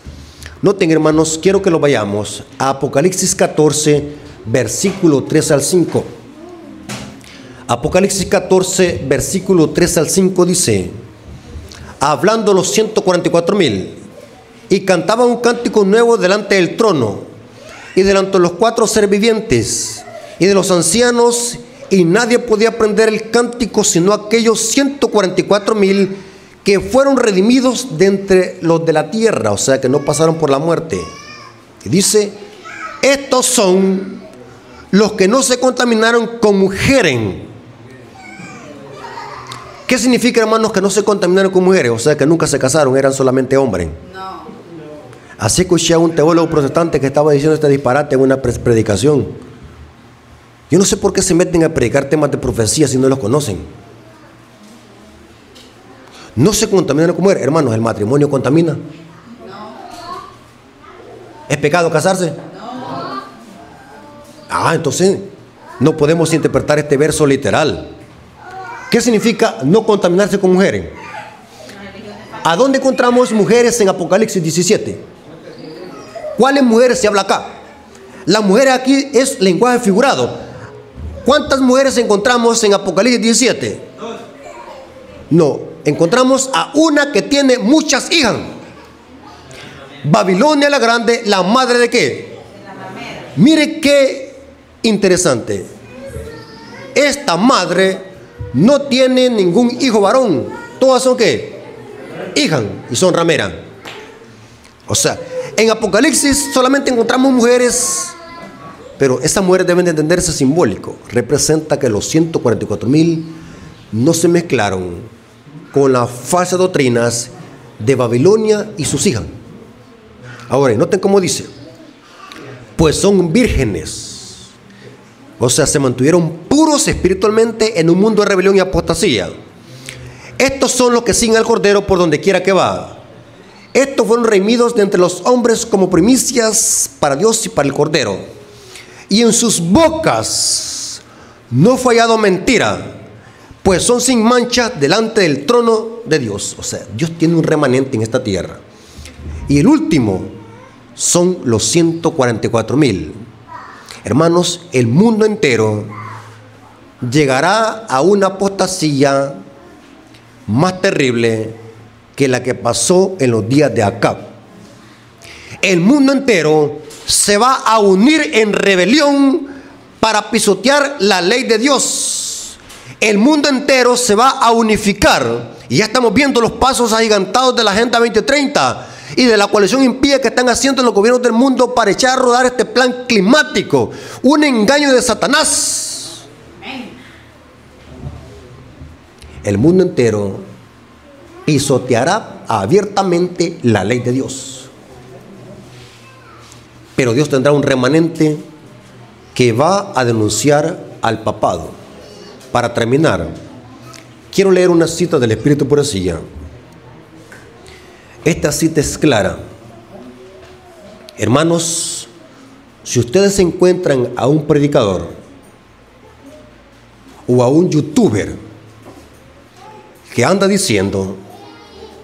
Noten, hermanos, quiero que lo vayamos a Apocalipsis 14, versículo 3 al 5. Apocalipsis 14, versículo 3 al 5 dice, hablando los 144,000, y cantaban un cántico nuevo delante del trono, y delante de los 4 seres vivientes, y de los ancianos, y nadie podía aprender el cántico sino aquellos 144,000 que fueron redimidos de entre los de la tierra, o sea que no pasaron por la muerte. Y dice, estos son los que no se contaminaron con mujeres. ¿Qué significa, hermanos, que no se contaminaron con mujeres? O sea que nunca se casaron, eran solamente hombres. No. Así escuché a un teólogo protestante que estaba diciendo este disparate en una predicación. Yo no sé por qué se meten a predicar temas de profecía si no los conocen. No se contaminan con mujeres. Hermanos, ¿el matrimonio contamina? No. ¿Es pecado casarse? No. Entonces no podemos interpretar este verso literal. ¿Qué significa no contaminarse con mujeres? ¿A dónde encontramos mujeres en Apocalipsis 17? ¿Cuáles mujeres se habla acá? La mujer aquí es lenguaje figurado. ¿Cuántas mujeres encontramos en Apocalipsis 17? No, encontramos a una que tiene muchas hijas. Babilonia la grande, la madre de qué? Mire qué interesante. Esta madre no tiene ningún hijo varón. Todas son qué? Hijas y son rameras. O sea, en Apocalipsis solamente encontramos mujeres. Pero esas mujeres deben de entenderse simbólico. Representa que los 144,000 no se mezclaron con las falsas doctrinas de Babilonia y sus hijas. Ahora, noten cómo dice. Pues son vírgenes. O sea, se mantuvieron puros espiritualmente en un mundo de rebelión y apostasía. Estos son los que siguen al Cordero por donde quiera que va. Estos fueron redimidos de entre los hombres como primicias para Dios y para el Cordero. Y en sus bocas no fue hallado mentira, pues son sin mancha delante del trono de Dios. O sea, Dios tiene un remanente en esta tierra. Y el último son los 144,000. Hermanos, el mundo entero llegará a una apostasía más terrible que la que pasó en los días de Acab. El mundo entero se va a unir en rebelión para pisotear la ley de Dios. El mundo entero se va a unificar. Y ya estamos viendo los pasos agigantados de la Agenda 2030 y de la coalición impía que están haciendo los gobiernos del mundo para echar a rodar este plan climático. Un engaño de Satanás. El mundo entero pisoteará abiertamente la ley de Dios. Pero Dios tendrá un remanente que va a denunciar al papado. Para terminar, quiero leer una cita del Espíritu por Profecía. Esta cita es clara. Hermanos, si ustedes encuentran a un predicador o a un youtuber que anda diciendo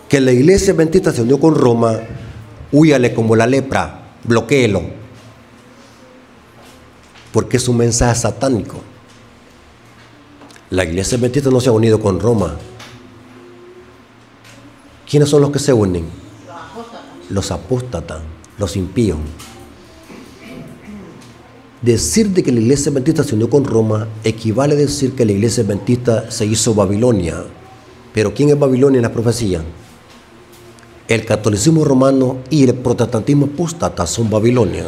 que la iglesia adventista se unió con Roma, húyale como la lepra, bloquéelo, porque es un mensaje satánico. La iglesia adventista no se ha unido con Roma. ¿Quiénes son los que se unen? Los apóstatas, los impíos. Decir de que la iglesia adventista se unió con Roma equivale a decir que la iglesia adventista se hizo Babilonia. Pero ¿quién es Babilonia en la profecía? El catolicismo romano y el protestantismo apóstata son Babilonia.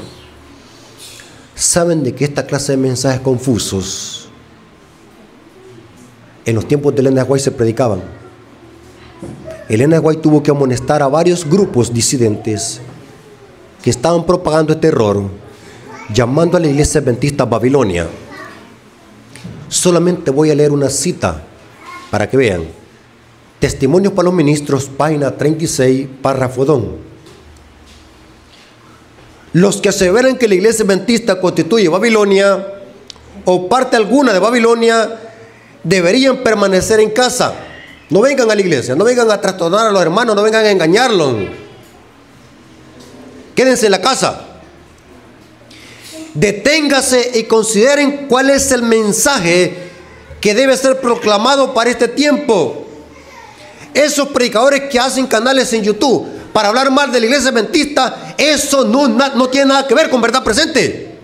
¿Saben de que esta clase de mensajes confusos en los tiempos de Elena White se predicaban? Elena White tuvo que amonestar a varios grupos disidentes que estaban propagando este error, llamando a la iglesia adventista Babilonia. Solamente voy a leer una cita para que vean. Testimonios para los Ministros, página 36, párrafo 2. Los que aseveran que la iglesia adventista constituye Babilonia o parte alguna de Babilonia deberían permanecer en casa. No vengan a la iglesia, no vengan a trastornar a los hermanos, no vengan a engañarlos. Quédense en la casa. Deténgase y consideren cuál es el mensaje que debe ser proclamado para este tiempo. Esos predicadores que hacen canales en YouTube para hablar mal de la iglesia adventista, eso no tiene nada que ver con verdad presente.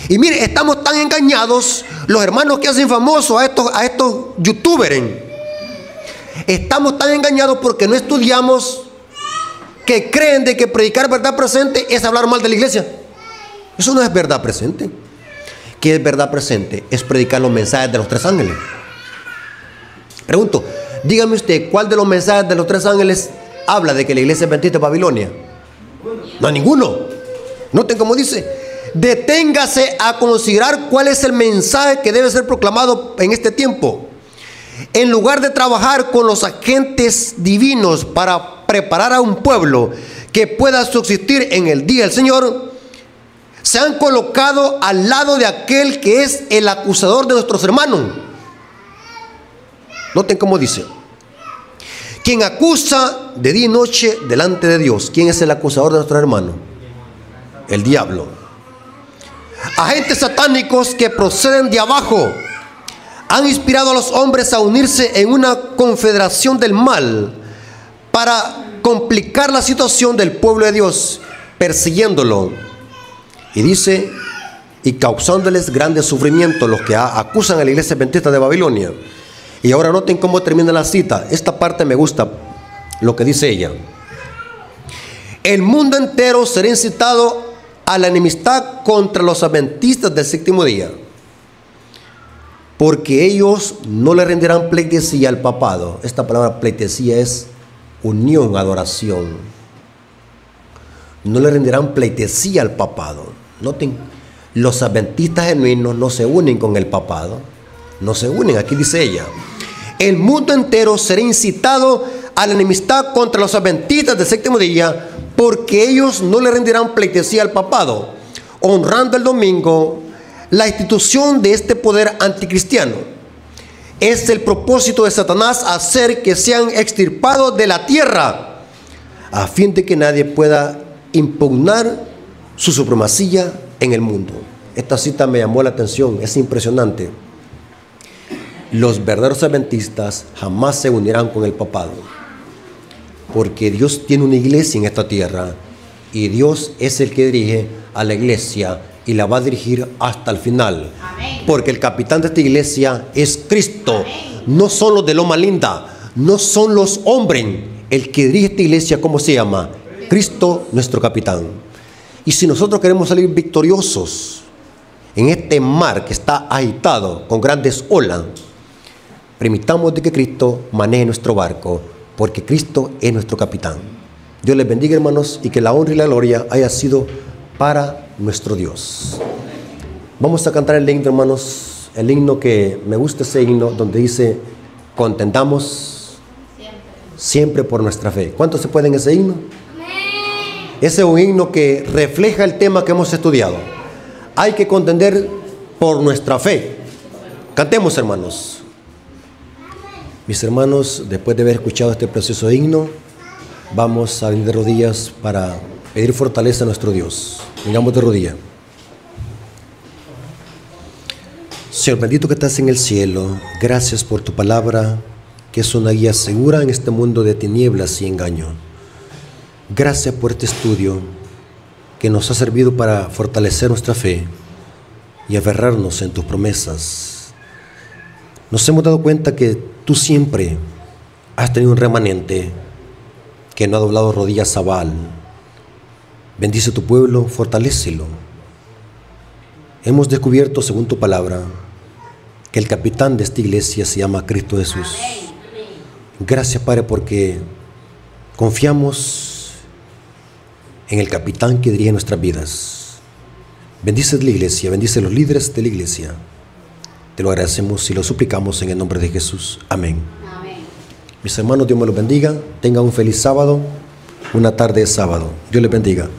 Y mire, estamos tan engañados, los hermanos que hacen famosos a estos youtubers. Estamos tan engañados porque no estudiamos, que creen de que predicar verdad presente es hablar mal de la iglesia. Eso no es verdad presente. ¿Qué es verdad presente? Es predicar los mensajes de los tres ángeles. Pregunto, dígame usted, ¿cuál de los mensajes de los tres ángeles habla de que la iglesia adventista es Babilonia? No, ninguno. Noten cómo dice: deténgase a considerar cuál es el mensaje que debe ser proclamado en este tiempo. En lugar de trabajar con los agentes divinos para preparar a un pueblo que pueda subsistir en el día del Señor, se han colocado al lado de aquel que es el acusador de nuestros hermanos. Noten cómo dice: quien acusa de día y noche delante de Dios. ¿Quién es el acusador de nuestros hermanos? El diablo. Agentes satánicos que proceden de abajo han inspirado a los hombres a unirse en una confederación del mal para complicar la situación del pueblo de Dios, persiguiéndolo. Y dice, y causándoles grandes sufrimientos, los que acusan a la iglesia adventista de Babilonia. Y ahora noten cómo termina la cita. Esta parte me gusta, lo que dice ella. El mundo entero será incitado a la enemistad contra los adventistas del séptimo día, porque ellos no le rendirán pleitesía al papado. Esta palabra pleitesía es unión, adoración. No le rendirán pleitesía al papado. Noten, los adventistas genuinos no se unen con el papado, no se unen. Aquí dice ella: el mundo entero será incitado a la enemistad contra los adventistas del séptimo día, porque ellos no le rendirán pleitesía al papado, honrando el domingo, la institución de este poder anticristiano. Es el propósito de Satanás hacer que sean extirpados de la tierra, a fin de que nadie pueda impugnar su supremacía en el mundo. Esta cita me llamó la atención, es impresionante. Los verdaderos adventistas jamás se unirán con el papado, porque Dios tiene una iglesia en esta tierra y Dios es el que dirige a la iglesia y la va a dirigir hasta el final. Amén. Porque el capitán de esta iglesia es Cristo. Amén. No son los de Loma Linda, no son los hombres. El que dirige esta iglesia, ¿cómo se llama? Cristo, nuestro capitán. Y si nosotros queremos salir victoriosos en este mar que está agitado con grandes olas, permitamos de que Cristo maneje nuestro barco, porque Cristo es nuestro capitán. Dios les bendiga, hermanos, y que la honra y la gloria haya sido para nuestro Dios. Vamos a cantar el himno, hermanos, el himno que me gusta, ese himno donde dice: contendamos siempre por nuestra fe. ¿Cuántos se pueden ese himno? Ese es un himno que refleja el tema que hemos estudiado. Hay que contender por nuestra fe. Cantemos, hermanos. Mis hermanos, después de haber escuchado este precioso himno, vamos a venir de rodillas para pedir fortaleza a nuestro Dios. Vengamos de rodillas. Señor bendito que estás en el cielo, gracias por tu palabra, que es una guía segura en este mundo de tinieblas y engaño. Gracias por este estudio que nos ha servido para fortalecer nuestra fe y aferrarnos en tus promesas. Nos hemos dado cuenta que tú siempre has tenido un remanente que no ha doblado rodillas a Baal. Bendice tu pueblo, fortalécelo. Hemos descubierto, según tu palabra, que el capitán de esta iglesia se llama Cristo Jesús. Gracias, Padre, porque confiamos en el capitán que dirige nuestras vidas. Bendice la iglesia, bendice a los líderes de la iglesia. Te lo agradecemos y lo suplicamos en el nombre de Jesús. Amén. Amén. Mis hermanos, Dios me los bendiga. Tengan un feliz sábado, una tarde de sábado. Dios les bendiga.